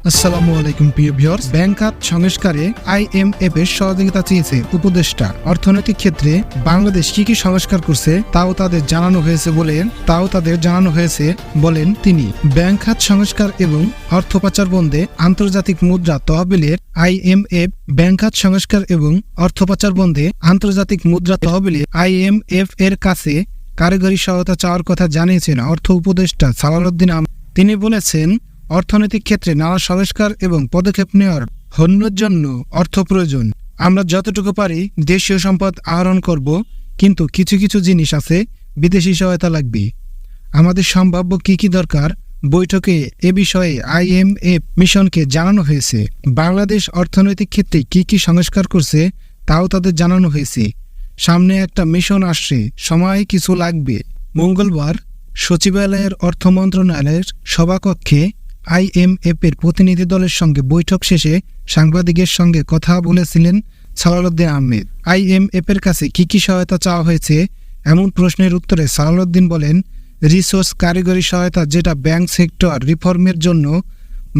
আসসালামু আলাইকুম প্রিয় ভিউয়ার্স। ব্যাংক খাত সংস্কারে আইএমএফ এর সহযোগিতা চেয়েছে উপদেষ্টা। অর্থনৈতিক ক্ষেত্রে বাংলাদেশ কি কি সংস্কার করছে তাও তাদের জানানো হয়েছে বলেন তিনি। ব্যাংক খাত সংস্কার এবং অর্থ পাচার বন্ধে আন্তর্জাতিক মুদ্রা তহবিলের আইএমএফ ব্যাংক খাত সংস্কার এবং অর্থ পাচার বন্ধে আন্তর্জাতিক মুদ্রা তহবিলের আইএমএফ এর কাছে কারিগরি সহায়তা চাওয়ার কথা জানিয়েছেন অর্থ উপদেষ্টা সালাউদ্দিন আহমেদ। তিনি বলেছেন, অর্থনৈতিক ক্ষেত্রে নানা সংস্কার এবং পদক্ষেপ নেওয়ার জন্য অর্থ প্রয়োজন। আমরা যতটুকু পারি দেশীয় সম্পদ আহরণ করব, কিন্তু কিছু কিছু জিনিস আছে বিদেশি সহায়তা লাগবে। আমাদের সম্ভাব্য কি কি দরকার বৈঠকে এ বিষয়ে আইএমএফ মিশনকে জানানো হয়েছে। বাংলাদেশ অর্থনৈতিক ক্ষেত্রে কি কি সংস্কার করছে তাও তাদের জানানো হয়েছে। সামনে একটা মিশন আসছে, সময় কিছু লাগবে। মঙ্গলবার সচিবালয়ের অর্থ মন্ত্রণালয়ের সভাকক্ষে আইএমএফ এর প্রতিনিধি দলের সঙ্গে বৈঠক শেষে সাংবাদিকের সঙ্গে কথা বলেছিলেন সালাউদ্দিন আহমেদ। আইএমএফ এর কাছে কি কি সহায়তা চাওয়া হয়েছে এমন প্রশ্নের উত্তরে সালাউদ্দিন বলেন, রিসোর্স কারিগরি সহায়তা, যেটা ব্যাংক সেক্টর রিফর্মের জন্য,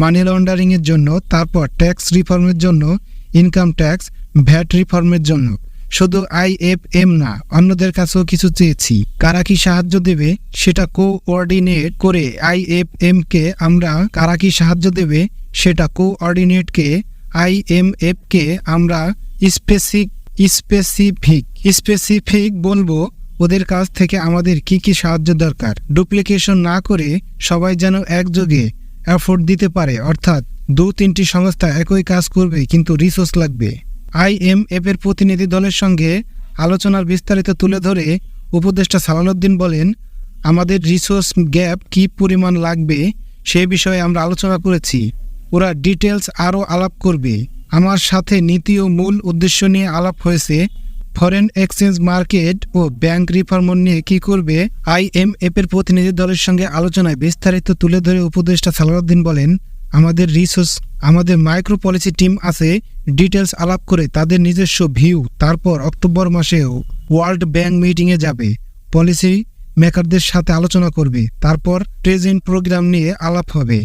মানি লন্ডারিং এর জন্য, তারপর ট্যাক্স রিফর্মের জন্য, ইনকাম ট্যাক্স, ভ্যাট রিফর্মের জন্য। শুধু আইএফএম না, অন্যদের কাছেও কিছু চেয়েছি। কারা কি সাহায্য দেবে সেটা কোঅর্ডিনেট করে আইএফএমকে আমরা স্পেসিফিক বলবো ওদের কাছ থেকে আমাদের কি কি সাহায্য দরকার। ডুপ্লিকেশন না করে সবাই যেন একযোগে এফোর্ট দিতে পারে, অর্থাৎ 2-3টি সংস্থা একই কাজ করবে কিন্তু রিসোর্স লাগবে। আইএমএফ এর প্রতিনিধি দলের সঙ্গে আলোচনার বিস্তারিত তুলে ধরে উপদেষ্টা সালাউদ্দিন বলেন, আমাদের রিসোর্স গ্যাপ কি পরিমাণ লাগবে সে বিষয়ে আমরা আলোচনা করেছি। ওরা ডিটেলস আরও আলাপ করবে। আমার সাথে নীতি ও মূল উদ্দেশ্য নিয়ে আলাপ হয়েছে। ফরেন এক্সচেঞ্জ মার্কেট ও ব্যাংক রিফর্ম নিয়ে কি করবে। আইএমএফ এর প্রতিনিধি দলের সঙ্গে আলোচনায় বিস্তারিত তুলে ধরে উপদেষ্টা সালাউদ্দিন বলেন, আমাদের মাইক্রো পলিসি টিম আছে, ডিটেলস আলাপ করে তাদের নিজস্ব ভিউ। তারপর অক্টোবর মাসেও ওয়ার্ল্ড ব্যাংক মিটিংয়ে যাবে, পলিসি মেকারদের সাথে আলোচনা করবে, তারপর প্রেজেন্ট প্রোগ্রাম নিয়ে আলাপ হবে।